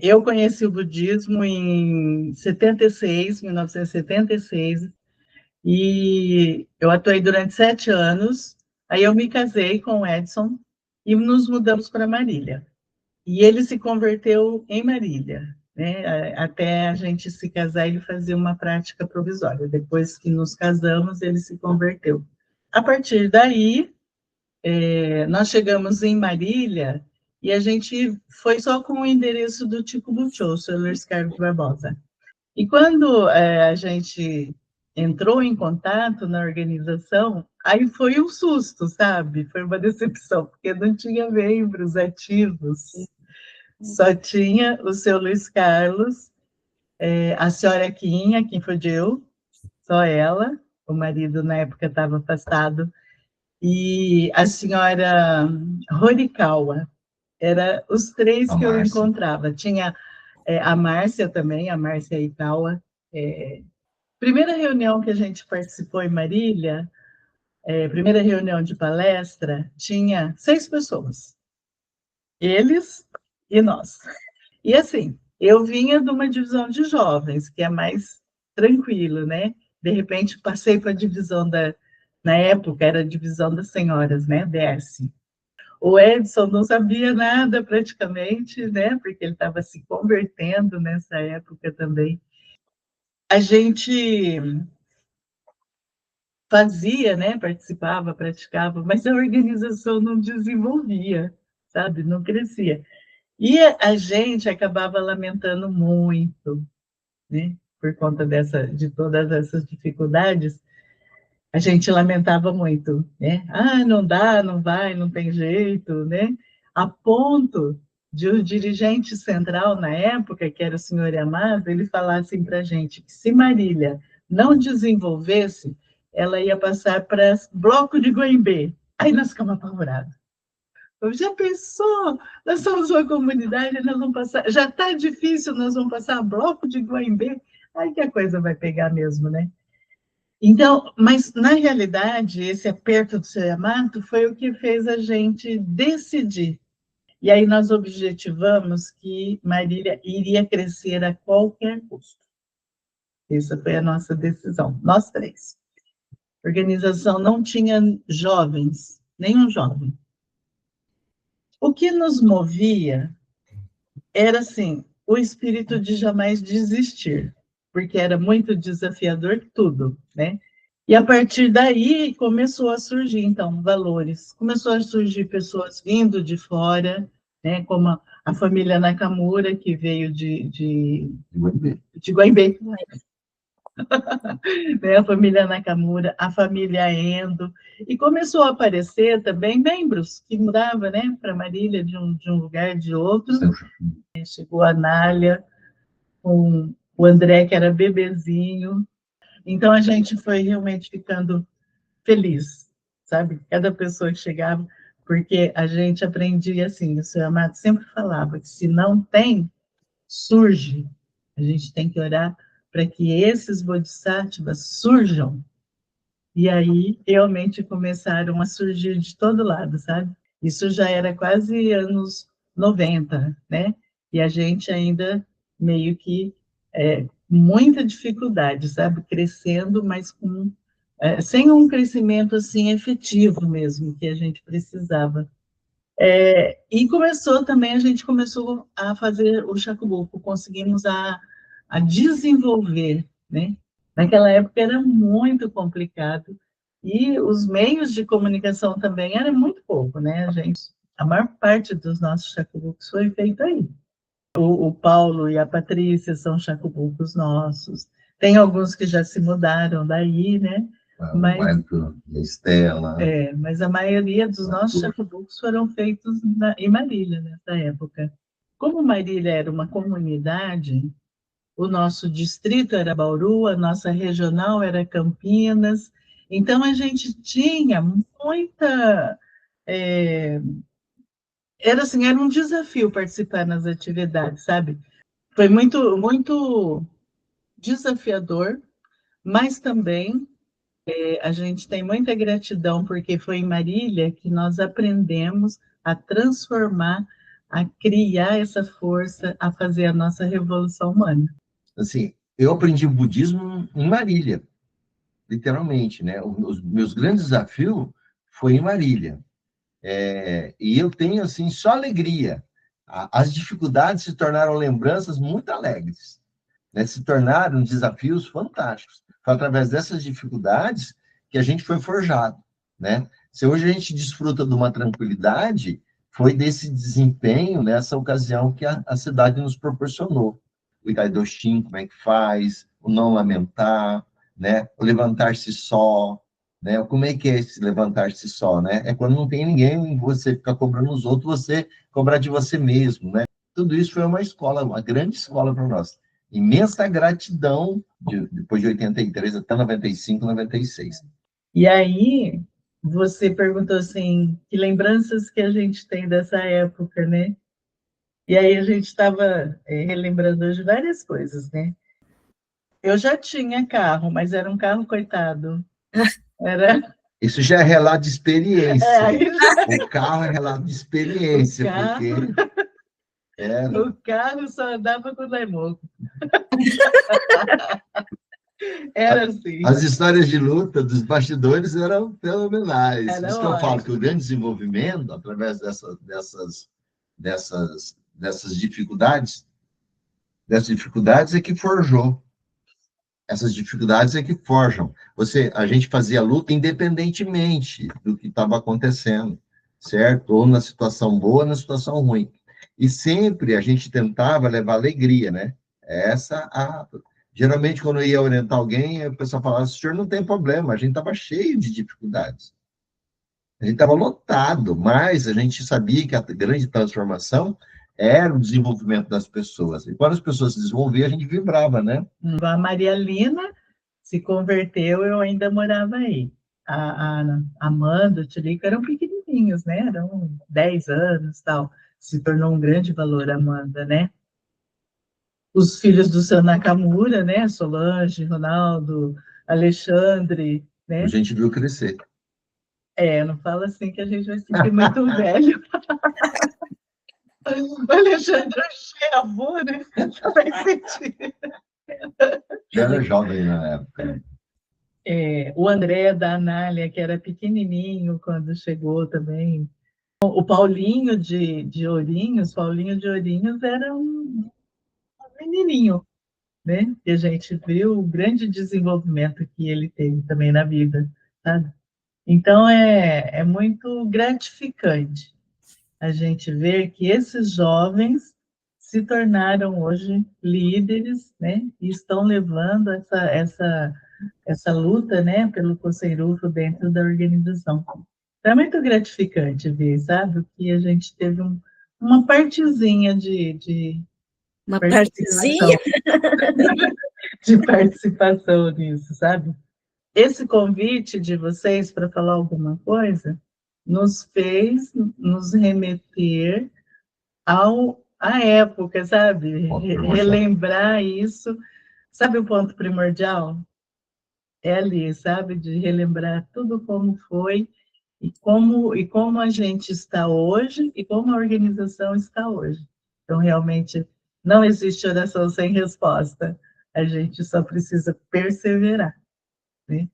Eu conheci o budismo em 76, 1976, e eu atuei durante 7 anos. Aí eu me casei com o Edson e nos mudamos para Marília. E ele se converteu em Marília, né? Até a gente se casar, ele fazia uma prática provisória. Depois que nos casamos, ele se converteu. A partir daí, nós chegamos em Marília e a gente foi só com o endereço do Tico Buchô, o Sr. Luiz Carlos Barbosa. E quando a gente entrou em contato na organização, aí foi um susto, sabe? Foi uma decepção, porque não tinha membros ativos. Só tinha o seu Luiz Carlos, a senhora Quinha, quem foi eu, só ela, o marido na época estava afastado, e a senhora Horikawa, era os três que eu encontrava. Tinha a Márcia também, a Márcia Itawa. Primeira reunião que a gente participou em Marília, primeira reunião de palestra, tinha 6 pessoas. Eles e nós. E assim, eu vinha de uma divisão de jovens, que é mais tranquilo, né? De repente, passei para a divisão na época, era a divisão das senhoras, né? DS. O Edson não sabia nada praticamente, né? Porque ele estava se convertendo nessa época também. A gente fazia, né? Participava, praticava, mas a organização não desenvolvia, sabe? Não crescia. E a gente acabava lamentando muito, né? Por conta de todas essas dificuldades, a gente lamentava muito, né? Ah, não dá, não vai, não tem jeito, né? A ponto de o dirigente central na época, que era o senhor Amado, ele falar assim para a gente que se Marília não desenvolvesse, ela ia passar para bloco de Goimbê. Aí nós ficamos apavorados. Já pensou? Nós somos uma comunidade, nós vamos passar. Já está difícil, nós vamos passar bloco de Goimbê. Aí que a coisa vai pegar mesmo, né? Então, mas na realidade, esse aperto do seu Yamato foi o que fez a gente decidir. E aí nós objetivamos que Marília iria crescer a qualquer custo. Essa foi a nossa decisão, nós 3. A organização não tinha jovens, nenhum jovem. O que nos movia era, assim, o espírito de jamais desistir, porque era muito desafiador tudo, né? E a partir daí começou a surgir, então, valores. Começou a surgir pessoas vindo de fora, né? Como a família Nakamura, que veio de Guaimbê. Né, a família Nakamura, a família Endo, e começou a aparecer também membros que mudavam, né, para Marília de um lugar de outro. Chegou a Nália, com o André, que era bebezinho. Então, a gente foi realmente ficando feliz, sabe? Cada pessoa que chegava, porque a gente aprendia assim, o senhor Amado sempre falava que se não tem, surge. A gente tem que orar para que esses bodhisattvas surjam. E aí, realmente, começaram a surgir de todo lado, sabe? Isso já era quase anos 90, né? E a gente ainda meio que muita dificuldade, sabe? Crescendo, mas sem um crescimento assim efetivo mesmo que a gente precisava. E a gente começou a fazer o Shakubuku, conseguimos a desenvolver, né? Naquela época era muito complicado e os meios de comunicação também era muito pouco, né, a maior parte dos nossos Shakubukus foi feito aí. O Paulo e a Patrícia são Shakubukus nossos. Tem alguns que já se mudaram daí, né? Mas, o Marco e a Estela. Mas a maioria dos nossos Shakubukus foram feitos em Marília, nessa época. Como Marília era uma comunidade, o nosso distrito era Bauru, a nossa regional era Campinas, então a gente tinha muita... era assim, era um desafio participar nas atividades, sabe? Foi muito, muito desafiador, mas também a gente tem muita gratidão, porque foi em Marília que nós aprendemos a transformar a criar essa força, a fazer a nossa revolução humana. Assim, eu aprendi o budismo em Marília, literalmente, né? Os meus grandes desafios foi em Marília. E eu tenho, assim, só alegria. As dificuldades se tornaram lembranças muito alegres, né? Se tornaram desafios fantásticos. Foi através dessas dificuldades que a gente foi forjado, né? Se hoje a gente desfruta de uma tranquilidade, foi desse desempenho, nessa ocasião que a cidade nos proporcionou. O Itaidoshin, como é que faz, o não lamentar, né? O levantar-se só, né? Como é que é esse levantar-se só, né? É quando não tem ninguém, você fica cobrando os outros, você cobrar de você mesmo, né? Tudo isso foi uma escola, uma grande escola para nós. Imensa gratidão, depois de 83 até 95, 96. E aí, você perguntou assim, que lembranças que a gente tem dessa época, né? E aí a gente estava relembrando hoje várias coisas, né? Eu já tinha carro, mas era um carro coitado. Era... Isso já é relato de experiência. aí já... O carro é relato de experiência, porque o carro só andava com o Lemoco. Era assim. As histórias de luta dos bastidores eram fenomenais. Era Isso que eu falo, ótimo. que o grande desenvolvimento, através dessas dificuldades é que forjou. Essas dificuldades é que forjam. A gente fazia luta independentemente do que estava acontecendo, certo? Ou na situação boa, ou na situação ruim. E sempre a gente tentava levar alegria, né? Geralmente, quando eu ia orientar alguém, o pessoal falava, o senhor não tem problema, a gente estava cheio de dificuldades. A gente estava lotado, mas a gente sabia que a grande transformação era o desenvolvimento das pessoas. E quando as pessoas se desenvolviam, a gente vibrava, né? A Maria Lina se converteu, eu ainda morava aí. A Amanda, o Tilico eram pequenininhos, né? Eram 10 anos tal. Se tornou um grande valor, Amanda, né? Os filhos do seu Nakamura, né? Solange, Ronaldo, Alexandre, né? A gente viu crescer. Não fala assim que a gente vai se sentir muito velho. O Alexandre é avô, né? Faz sentido. Já era jovem na época. O André da Anália, que era pequenininho quando chegou também. O Paulinho de Ourinhos, era um menininho, né? E a gente viu o grande desenvolvimento que ele teve também na vida, sabe? Então, é muito gratificante a gente ver que esses jovens se tornaram hoje líderes, né? E estão levando essa luta, né, pelo Coceirufo dentro da organização. Então, é muito gratificante ver, sabe, que a gente teve uma partezinha de uma participação, de participação nisso, sabe? Esse convite de vocês para falar alguma coisa nos fez nos remeter à época, sabe? Relembrar isso. Sabe o ponto primordial? É ali, sabe? De relembrar tudo como foi e como a gente está hoje e como a organização está hoje. Então, realmente, não existe oração sem resposta. A gente só precisa perseverar, né?